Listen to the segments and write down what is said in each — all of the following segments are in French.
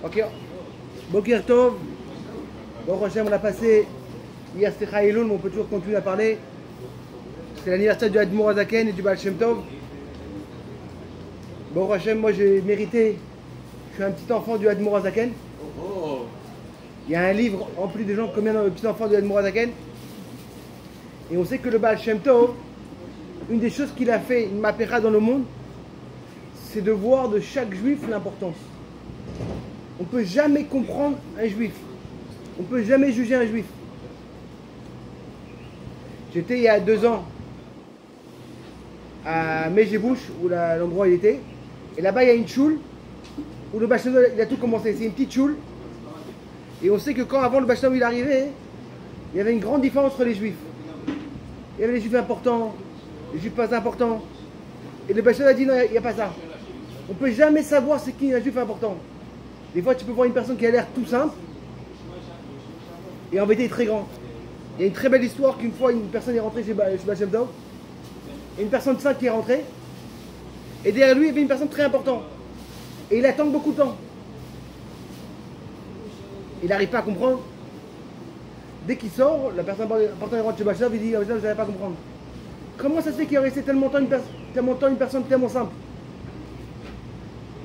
Ok, Boker Tov. Bon, Hachem, on a passé hier c'était Elul, mais on peut toujours continuer à parler. C'est l'anniversaire du Admour Azaken et du Baal Shem Tov. Bon, Hachem, moi j'ai mérité. Je suis un petit enfant du Admour Azaken. Il y a un livre rempli de gens combien de petits enfants du Admour Azaken. Et on sait que le Baal Shem Tov, une des choses qu'il a fait, une mapéra dans le monde, c'est de voir de chaque juif l'importance. On ne peut jamais comprendre un juif. On ne peut jamais juger un juif. J'étais il y a 2 ans à Mejebouche, où l'endroit où il était. Et là-bas, il y a une choule où le Baal Shem Tov, il a tout commencé. C'est une petite choule. Et on sait que quand avant le Baal Shem Tov il arrivait, il y avait une grande différence entre les juifs. Il y avait les juifs importants, les juifs pas importants. Et le Baal Shem Tov a dit non, il n'y a pas ça. On ne peut jamais savoir c'est qui un juif important. Des fois, tu peux voir une personne qui a l'air tout simple et en vérité, il est très grand. Il y a une très belle histoire qu'une fois, une personne est rentrée chez Baal Shem Tov et une personne simple qui est rentrée. Et derrière lui, il y avait une personne très importante. Et il attend beaucoup de temps. Il n'arrive pas à comprendre. Dès qu'il sort, la personne importante rentre chez Baal Shem Tov, il dit, vous n'allez pas comprendre. Comment ça se fait qu'il a resté tellement de temps une personne tellement simple?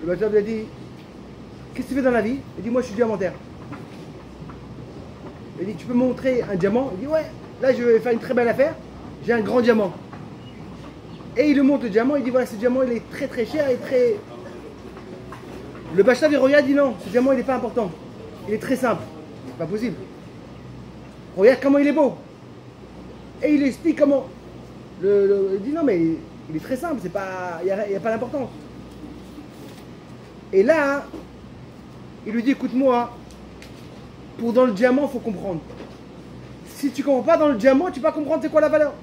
Le Baal Shem Tov lui a dit, qu'est-ce que tu fais dans la vie? Il dit, moi je suis diamantaire. Il dit, tu peux me montrer un diamant? Il dit, ouais, là je vais faire une très belle affaire, j'ai un grand diamant. Et il lui montre le diamant, il dit, voilà, ce diamant il est très très cher et très... Le Baal Shem Tov il regarde, il dit, non, ce diamant il n'est pas important, il est très simple, c'est pas possible. Regarde comment il est beau. Et il explique comment... il dit, non mais il est très simple, c'est pas... il n'y a pas d'importance. Et là, il lui dit, écoute-moi, pour dans le diamant, il faut comprendre. Si tu ne comprends pas dans le diamant, tu ne peux pas comprendre c'est quoi la valeur.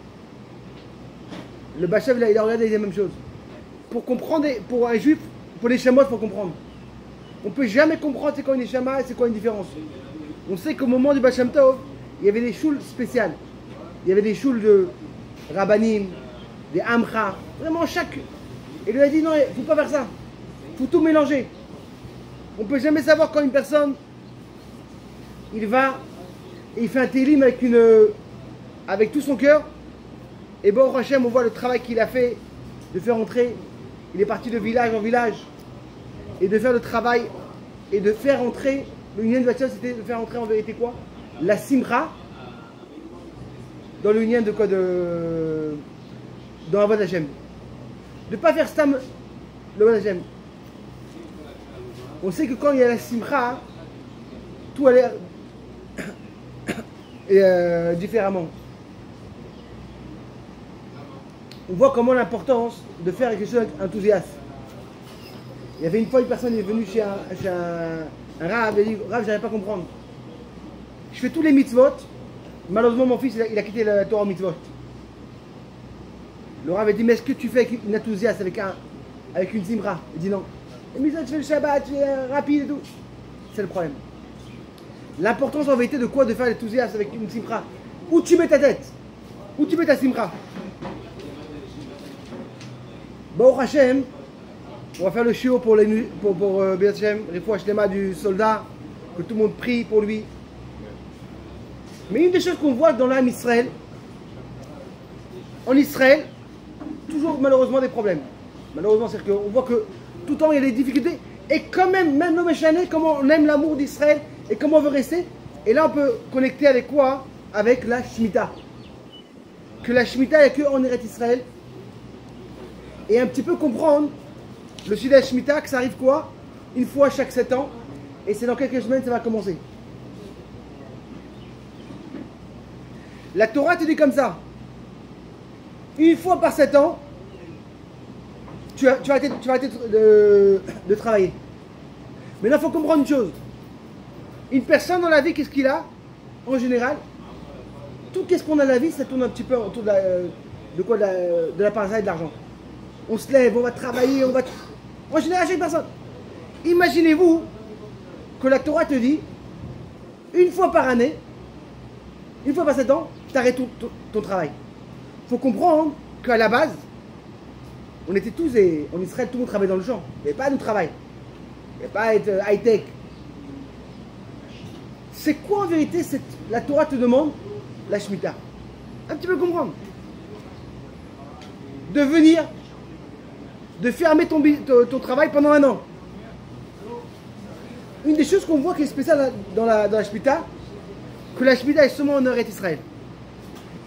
Le Baal Shem Tov, il a regardé la même chose. Pour comprendre, pour un juif, pour les Shemot, il faut comprendre. On ne peut jamais comprendre c'est quoi une Neshama et c'est quoi une différence. On sait qu'au moment du Baal Shem Tov, il y avait des choules spéciales. Il y avait des choules de Rabbanim, des Amcha, vraiment chaque... Et il lui a dit, non, il ne faut pas faire ça. Il faut tout mélanger. On ne peut jamais savoir quand une personne, il va et il fait un télim avec tout son cœur. Et bon, Hachem, on voit le travail qu'il a fait de faire entrer. Il est parti de village en village et de faire le travail et de faire entrer. Le Union de Vatican, c'était de faire entrer en vérité quoi? La Simra dans le Union de quoi dans Avodat Hashem. De ne pas faire Stam le Avodat Hashem. On sait que quand il y a la Simra, tout a l'air différemment. On voit comment l'importance de faire quelque chose enthousiaste. Il y avait une fois une personne qui est venue chez un Rav, il a dit, Rav, j'arrive pas à comprendre. Je fais tous les mitzvot, malheureusement mon fils il a quitté la Torah mitzvot. Le Rav a dit, mais est-ce que tu fais avec une enthousiaste, avec une Simra? Il dit non. Et mitzvot, tu fais le Shabbat, tu es rapide et tout. C'est le problème. L'importance en vérité de quoi? De faire l'enthousiasme avec une Simra. Où tu mets ta tête? Où tu mets ta Simra? Bon, Hachem, on va faire le shiur pour B'ezrat Hashem, Refoua Shlema du soldat, que tout le monde prie pour lui. Mais une des choses qu'on voit dans l'âme Israël, en Israël, toujours malheureusement des problèmes. Malheureusement, c'est qu'on voit que tout le temps il y a des difficultés. Et quand même nos méchanés, comment on aime l'amour d'Israël et comment on veut rester. Et là, on peut connecter avec quoi? Avec la Shemitah. Que la Shemitah, il n'y a qu'en Eretz Israël. Et un petit peu comprendre le sujet de la Shemitah, que ça arrive quoi? Une fois chaque 7 ans. Et c'est dans quelques semaines ça va commencer. La Torah te dit comme ça. Une fois par 7 ans, tu vas arrêter de travailler. Mais là, il faut comprendre une chose. Une personne dans la vie, qu'est-ce qu'il a? En général, tout qu'est-ce qu'on a dans la vie, ça tourne un petit peu autour de la parasite et de l'argent. On se lève, on va travailler, on va... En général, chaque personne. Imaginez-vous que la Torah te dit, une fois par année, une fois par 7 ans, tu arrêtes ton travail. Il faut comprendre qu'à la base, on était tous, en Israël, tout le monde travaillait dans le champ. Il n'y avait pas de travail. Il n'y avait pas être high-tech. C'est quoi en vérité la Torah te demande la Shemitah? Un petit peu comprendre. De venir, de fermer ton travail pendant un an. Une des choses qu'on voit qui est spéciale dans la Shemitah, que la Shemitah est seulement en Eretz Israël.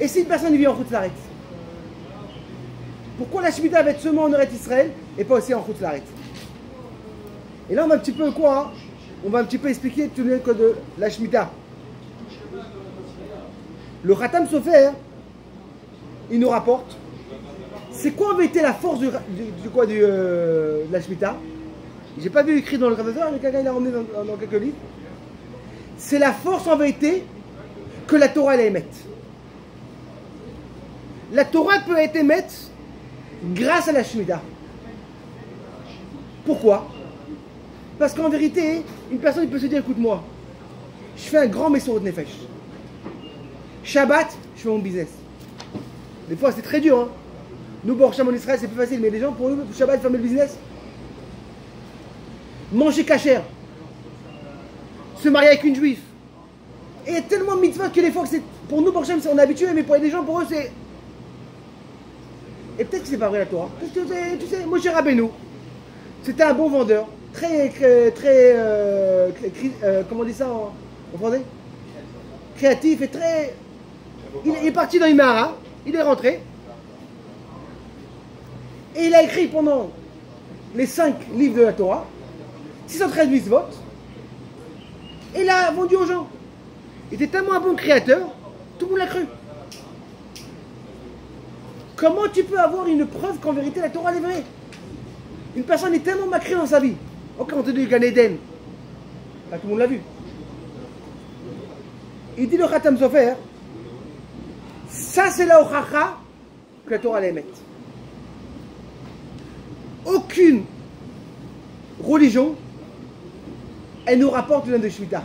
Et si une personne vit en Chutz La'aretz, pourquoi la Shemitah va être seulement en Eretz Israël et pas aussi en Chutz La'aretz? Et là on va un petit peu quoi hein? On va un petit peu expliquer tout le code de la Shemitah. Le Khatam Sofer, il nous rapporte, c'est quoi en vérité la force de la Shemitah? J'ai pas vu écrit dans le Khatam Sofer, mais quelqu'un l'a emmené dans quelques livres. C'est la force en vérité que la Torah elle émette. La Torah peut être émette grâce à la Shemitah. Pourquoi? Parce qu'en vérité, une personne peut se dire, écoute-moi, je fais un grand Mesorot Nefesh. Shabbat, je fais mon business. Des fois, c'est très dur. Hein. Nous, Baruch Hashem en Israël, c'est plus facile. Mais les gens, pour eux, Shabbat, fermer le business. Manger kasher. Se marier avec une juive. Et il y a tellement de mitzvot que des fois, pour nous, Baruch Hashem, on est habitué. Mais pour les gens, pour eux, c'est... Et peut-être que c'est pas vrai la Torah. Parce que tu sais, Moshe Rabbeinu, c'était un bon vendeur. Comment on dit ça en français? Créatif et très... Il est parti dans Imara, il est rentré. Et il a écrit pendant les 5 livres de la Torah, 613 mitzvot. Et il a vendu aux gens. Il était tellement un bon créateur, tout le monde l'a cru. Comment tu peux avoir une preuve qu'en vérité la Torah est vraie? Une personne est tellement macrée dans sa vie. Ok, on te dit Gan Eden. Là, tout le monde l'a vu. Il dit le Khatam Sofer, ça c'est la Ochacha que la Torah l'émette. Aucune religion, elle nous rapporte le nom de Shemitah.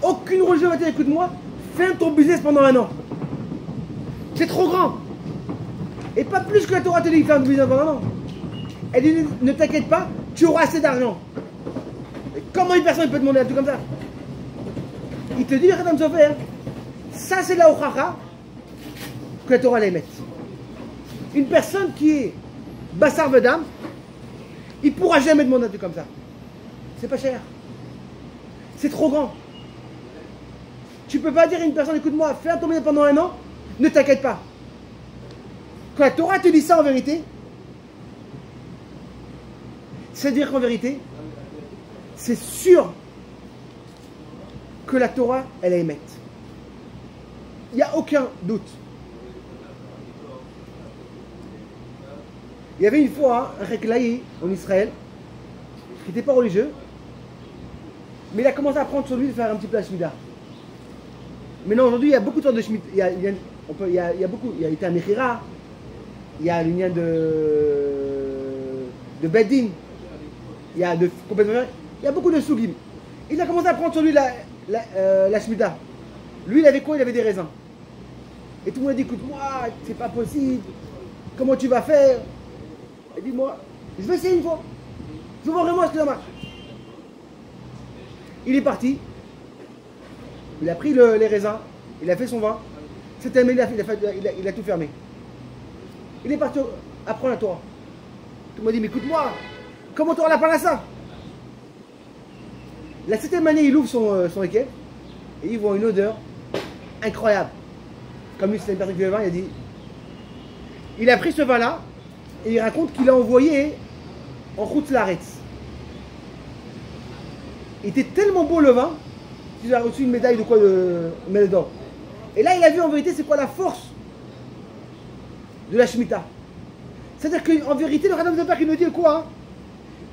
Aucune religion va dire, écoute-moi, ferme ton business pendant un an. C'est trop grand. Et pas plus que la Torah te dit, ferme ton business pendant un an. Elle dit, ne t'inquiète pas, tu auras assez d'argent. Comment une personne peut demander un truc comme ça? Il te dit, le Khatam Sofer, ça c'est la Ochacha que la Torah l'émette. Une personne qui est Bassar Vedam, il ne pourra jamais demander un truc comme ça. C'est pas cher. C'est trop grand. Tu ne peux pas dire à une personne, écoute-moi, fais un tournée pendant un an, ne t'inquiète pas. Quand la Torah te dit ça en vérité, c'est-à-dire qu'en vérité, c'est sûr que la Torah, elle est émette. Il n'y a aucun doute. Il y avait une fois un Reklaï en Israël qui n'était pas religieux, mais il a commencé à prendre sur lui de faire un petit peu la Shemitah. Maintenant, aujourd'hui, il y a beaucoup de sortes de Shemitah. Il y a beaucoup. Il y a été un Mechira, il y a l'union de Beddin, il y a beaucoup de Sougim. Il a commencé à prendre sur lui la Shemitah. Lui, il avait quoi? Il avait des raisins. Et tout le monde a dit, écoute-moi, c'est pas possible. Comment tu vas faire? Il dit, moi, je vais essayer une fois. Je vois vraiment ce que ça marche. Il est parti. Il a pris les raisins. Il a fait son vin. Cette année, il a tout fermé. Il est parti apprendre la Torah. Tout le monde dit, mais écoute-moi, comment tu auras la parnassa? La 7e année, il ouvre son équerre et il voit une odeur incroyable. Comme lui, c'était une personne qui buvait le vin, il a dit, il a pris ce vin-là et il raconte qu'il a envoyé en Chutz La'aretz. Il était tellement beau le vin qu'il a reçu une médaille une médaille d'or. Et là, il a vu en vérité c'est quoi la force de la Shemitah. C'est-à-dire qu'en vérité, le Khatam Sofer qui nous dit quoi hein?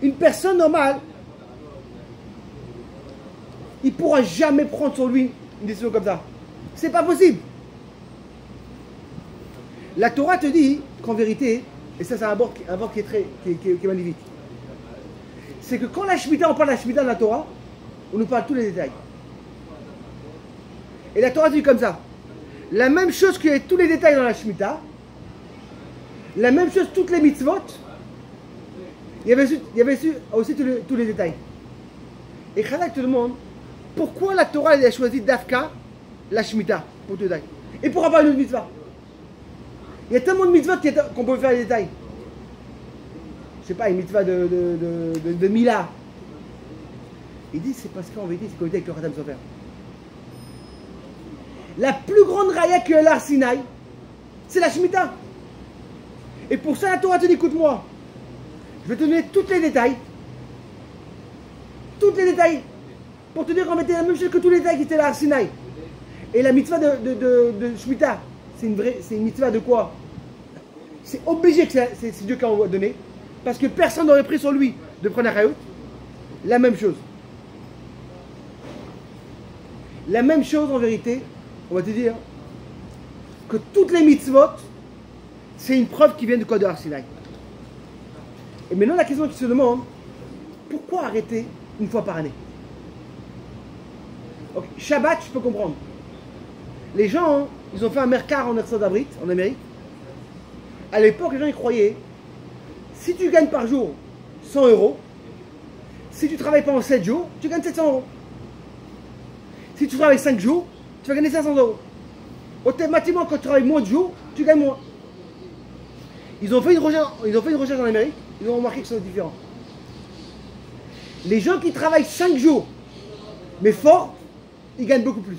Une personne normale, il ne pourra jamais prendre sur lui une décision comme ça. C'est pas possible. La Torah te dit qu'en vérité, et ça c'est un bord qui est magnifique, c'est que quand la Shemitah, on parle de la Shemitah dans la Torah, on nous parle de tous les détails. Et la Torah dit comme ça, la même chose qu'il y a tous les détails dans la Shemitah, la même chose toutes les mitzvot, il y avait aussi tous les détails. Et Khalak te demande, Pourquoi la Torah elle a choisi d'Afka, la Shemitah, pour te dire? Et pourquoi pas une autre mitzvah? Il y a tellement de mitzvahs qu'on peut faire les détails. Je sais pas, une mitzvah de Mila. Il dit c'est parce qu'en vérité c'est connecté avec le Khatam Sofer. La plus grande raya que l'Ar Sinaï, c'est la Shemitah. Et pour ça la Torah te dit écoute-moi, je vais te donner tous les détails. Tous les détails. Pour te dire qu'on mettait la même chose que tous les détails qui étaient l'Ar Sinaï. Et la mitzvah de Shemitah, c'est une mitzvah de quoi? C'est obligé que c'est Dieu qui a donné. Parce que personne n'aurait pris sur lui de prendre la Chayot. La même chose. La même chose en vérité, on va te dire que toutes les mitzvot, c'est une preuve qui vient du code de Har Sinaï. Et maintenant la question qui se demande, pourquoi arrêter une fois par année? Okay. Shabbat, je peux comprendre. Les gens, ils ont fait un mercar en Erzad Abrit, en Amérique. À l'époque, les gens ils croyaient, si tu gagnes par jour 100 €, si tu travailles pendant 7 jours, tu gagnes 700 €. Si tu travailles 5 jours, tu vas gagner 500 €. Automatiquement, quand tu travailles moins de jours, tu gagnes moins. Ils ont fait une recherche en Amérique, ils ont remarqué que c'est différent. Les gens qui travaillent 5 jours, mais fort, ils gagnent beaucoup plus.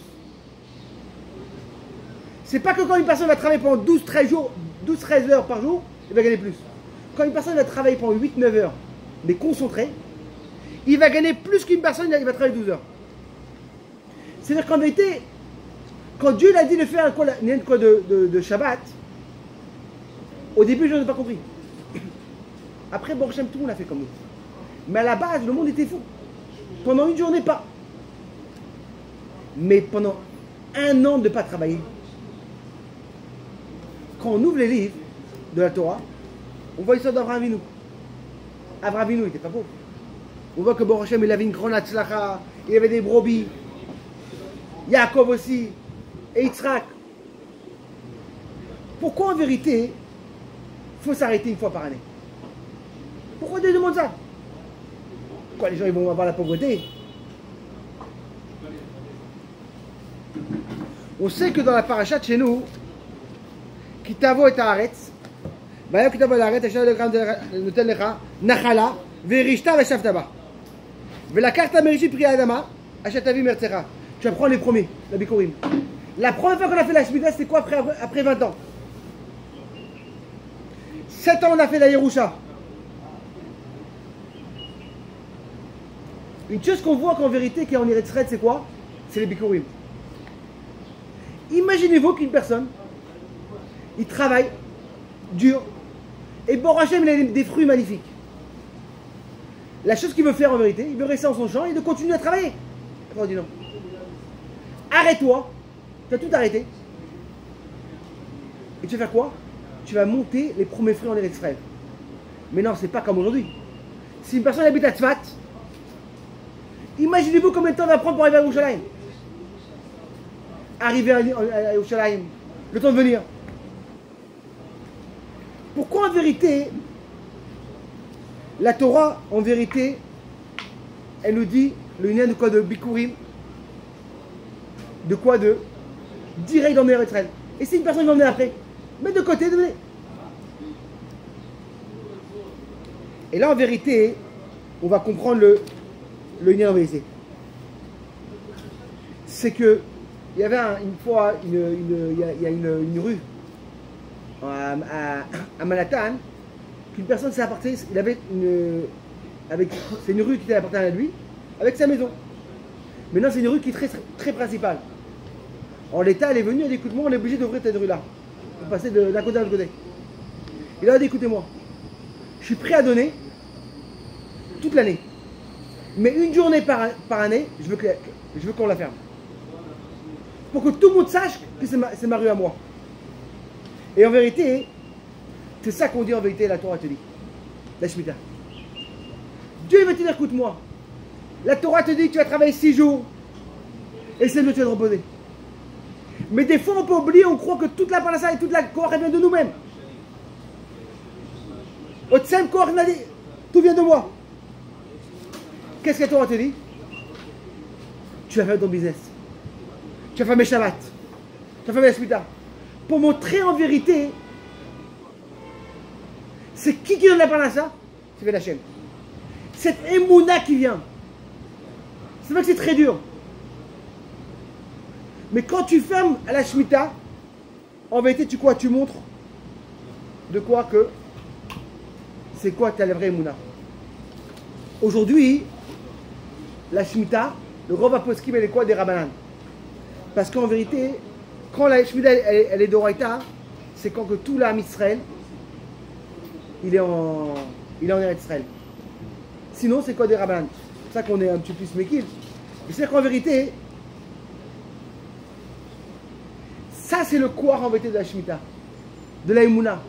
C'est pas que quand une personne va travailler pendant 12-13 heures par jour, il va gagner plus. Quand une personne va travailler pendant 8-9 heures, mais concentré, il va gagner plus qu'une personne qui va travailler 12 heures. C'est-à-dire qu'en vérité, quand Dieu l'a dit de faire un quoi de Shabbat, au début, je n'ai pas compris. Après, Baruch Hashem, tout le monde l'a fait comme nous. Mais à la base, le monde était fou. Pendant une journée, pas. Mais pendant un an de ne pas travailler. Quand on ouvre les livres de la Torah, on voit l'histoire d'Abraham Avinu. Abraham Avinu, il n'était pas pauvre. On voit que Baruch Hashem, il avait une grande hatzlacha, il avait des brebis. Yaakov aussi, et Yitzhak. Pourquoi en vérité, il faut s'arrêter une fois par année? Pourquoi Dieu demande ça? Quoi, les gens ils vont avoir la pauvreté? On sait que dans la paracha de chez nous, Kitavo et Haaretz, Bayo Kitavo et Haaretz, Hachem noten lecha, Nachala, Verishta veshavtaba. Velakachta merishit pri Adama, Hachem tavi mertzecha. Tu vas prendre les premiers, la Bikurim. La première fois qu'on a fait la Shemitah, c'était quoi après 20 ans? 7 ans, on a fait la Yerusha. Une chose qu'on voit qu'en vérité, qui est en Eretz Red, c'est quoi? C'est les Bikurim. Imaginez-vous qu'une personne, il travaille dur, et Baruch Hashem, il a des fruits magnifiques. La chose qu'il veut faire en vérité, il veut rester dans son champ et de continuer à travailler. Après, on dit non. Arrête-toi, tu as tout arrêté. Et tu vas faire quoi? Tu vas monter les premiers fruits en Eretz Red. Mais non, c'est pas comme aujourd'hui. Si une personne habite à Tzfat, imaginez-vous combien de temps on va prendre pour arriver à Yerushalayim. Arriver à Yerushalayim, le temps de venir. Pourquoi en vérité, la Torah, en vérité, elle nous dit, le lien de quoi de Bikurim, de quoi de direct dans mes retraites. Et si une personne va venir après, mets de côté, donnez. Et là, en vérité, on va comprendre le lien en vérité. C'est que il y avait une fois une rue à Manhattan qu'une personne s'est appartenu. Il avait c'est une rue qui appartient à lui avec sa maison. Maintenant, c'est une rue qui est très, très principale. En l'état, elle est venue, elle dit écoute-moi, on est obligé d'ouvrir cette rue-là. Pour passer d'un côté à l'autre côté. Il a dit écoutez-moi, je suis prêt à donner toute l'année. Mais une journée par année, je veux qu'on la ferme. Pour que tout le monde sache que c'est ma rue à moi. Et en vérité, c'est ça qu'on dit en vérité, la Torah te dit. La Shemitah. Dieu va te dire écoute-moi. La Torah te dit que tu vas travailler 6 jours. Et c'est le tu vas te reposer. Mais des fois, on peut oublier, on croit que toute la parnassa et toute la Korah vient de nous-mêmes. Otsem Korah n'a dit, tout vient de moi. Qu'est-ce que la Torah te dit? tu vas faire ton business. Tu vas fermer Shabbat. Tu vas fermer la Shemitah. Pour montrer en vérité, c'est qui donne la parnassa? C'est Hachem. Cette émouna qui vient. C'est vrai que c'est très dur. Mais quand tu fermes à la Shemitah, en vérité, tu montres de quoi que c'est quoi ta vraie émouna. Aujourd'hui, la Shemitah, le Rov HaPoskim, elle est quoi? Des Rabbanan. Parce qu'en vérité, quand la Shemitah elle est d'Oraita, c'est quand que tout l'âme Israël, il est en Eretz Israël. Sinon, c'est quoi des Rabbanan? C'est ça qu'on est un petit peu plus méquille. C'est-à-dire qu'en vérité, ça c'est le quoi en vérité de la Shemitah, de la Emouna.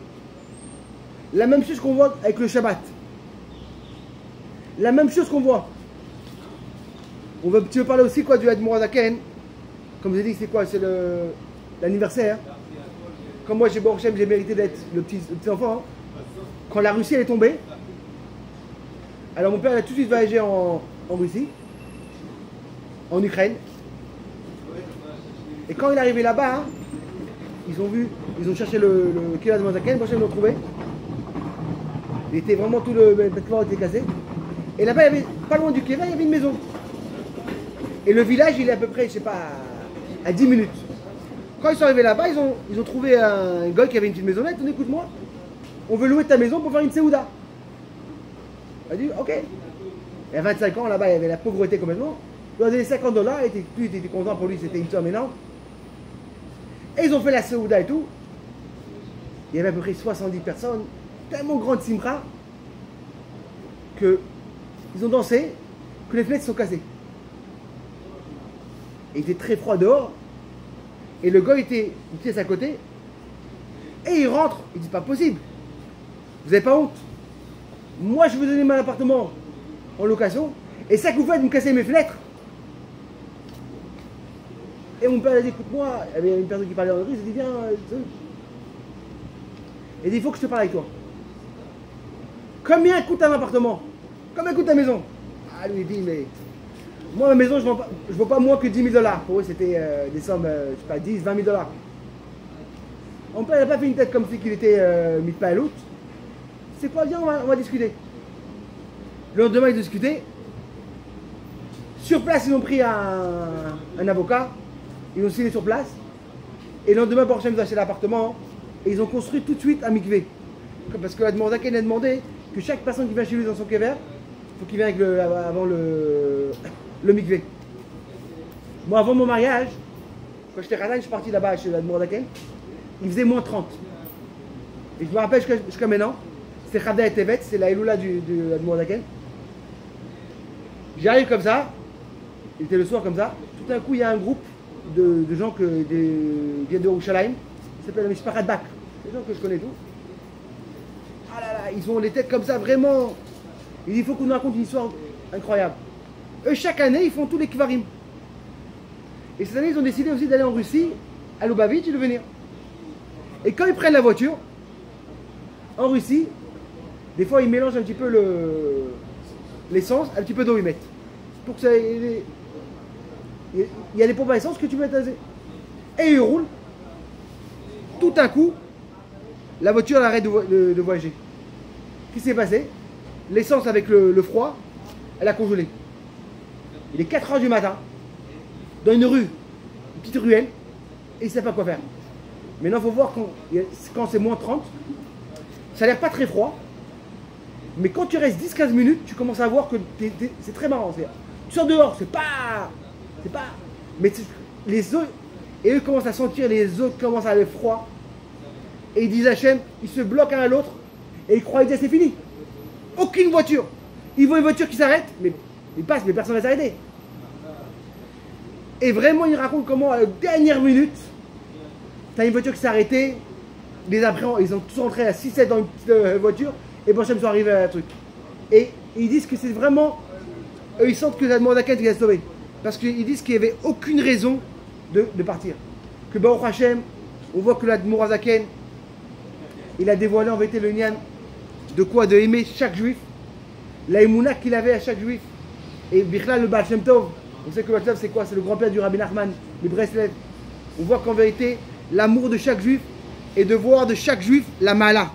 La même chose qu'on voit avec le Shabbat. La même chose qu'on voit. Tu veux parler aussi quoi du Admor Zaken? Comme je vous ai dit, c'est quoi? C'est l'anniversaire. Comme moi, j'ai mérité d'être le petit enfant. Hein. Quand la Russie elle est tombée, alors mon père a tout de suite voyagé en Russie, en Ukraine. Et quand il est arrivé là-bas, hein, ils ont cherché le Kila de Mozaken, moi ils l'ont trouvé. Il était vraiment tout le bâtiment était cassé. Et là-bas, il y avait, pas loin du Kila, il y avait une maison. Et le village, il est à peu près, je sais pas, à 10 minutes. Quand ils sont arrivés là-bas, ils ont trouvé un gars qui avait une petite maisonnette. On écoute-moi, on veut louer ta maison pour faire une séouda. Il a dit, ok. Il y a 25 ans, là-bas, il y avait la pauvreté complètement. Il a donné $50, il était content pour lui, c'était une somme énorme. Et ils ont fait la séouda et tout. Il y avait à peu près 70 personnes, tellement grande simra, qu'ils ont dansé, que les fenêtres sont cassées. Et il était très froid dehors. Et le gars était une pièce à côté. Et il rentre. Il dit, pas possible. Vous n'avez pas honte? Moi, je vous donne mon appartement en location. Et ça que vous faites, vous me cassez mes fenêtres. Et mon père a dit, écoute-moi, il y avait une personne qui parlait en russe. Il dit, viens. Il dit, il faut que je te parle avec toi. Combien coûte un appartement? Combien coûte ta maison? Ah, lui, il dit, mais... Moi, ma maison, je ne vaux pas moins que $10 000. Pour eux, c'était des sommes, je sais pas, 10, $20 000. Mon père n'a pas fait une tête comme si qu'il était mis de pain à l'autre. C'est quoi, viens, on va discuter. Le lendemain, ils discutaient. Sur place, ils ont pris un avocat. Ils ont signé sur place. Et le lendemain, Porsche nous a acheté l'appartement. Et ils ont construit tout de suite un mikvé. Parce que la Zaken a demandé que chaque personne qui vient chez lui dans son kéver, il faut qu'il vienne avant le mikvé. Moi, avant mon mariage, quand j'étais Khatan, je suis parti là-bas chez l'Admor Zaken, il faisait moins 30. Et je me rappelle jusqu'à maintenant, c'est Chada et Tevet, c'est la Eloula de l'Admor Zaken. J'arrive comme ça, il était le soir comme ça, tout d'un coup il y a un groupe de gens qui viennent de Yerushalayim, qui s'appelle Mishpachat Bak, des gens que je connais tous. Ah là là, ils ont les têtes comme ça, vraiment. Il dit, il faut qu'on nous raconte une histoire incroyable. Eux, chaque année, ils font tous les kvarim. Et cette année, ils ont décidé aussi d'aller en Russie, à Lubavitch, et de venir. Et quand ils prennent la voiture, en Russie, des fois, ils mélangent un petit peu l'essence, un petit peu d'eau, ils mettent. Pour que ça... Il y a des pompes à essence que tu peux mettre. Et ils roulent. Tout d'un coup, la voiture elle arrête de voyager. Qu'est-ce qui s'est passé? L'essence avec le froid, elle a congelé. Il est 4 h du matin, dans une rue, une petite ruelle, et il ne sait pas quoi faire. Maintenant, il faut voir quand c'est moins 30, ça a l'air pas très froid, mais quand tu restes 10-15 minutes, tu commences à voir que c'est très marrant. Tu sors dehors, mais les autres, et eux commencent à sentir, les autres commencent à aller froid, et ils disent Hachem, ils se bloquent un à l'autre, et ils croient que c'est fini. Aucune voiture. Ils voient une voiture qui s'arrête, mais ils passent, mais personne ne va s'arrêter. Et vraiment, ils racontent comment, à la dernière minute, tu as une voiture qui s'est arrêtée, les appréhends, ils sont tous rentrés à 6-7 dans une petite voiture, et bon, ils sont arrivés à un truc. Et ils disent que c'est vraiment, eux, ils sentent que la demande à qui va se sauver. Parce qu'ils disent qu'il n'y avait aucune raison de partir. Que Baruch Hashem, on voit que l'Admor Zaken, il a dévoilé en vérité le nian de quoi? De aimer chaque juif, la émouna qu'il avait à chaque juif. Et Bichlal, le Baal Shem Tov, On sait que Lotzav c'est quoi? C'est le grand-père du Rabbi Nachman, le Breslev. On voit qu'en vérité, l'amour de chaque juif est de voir de chaque juif la mala.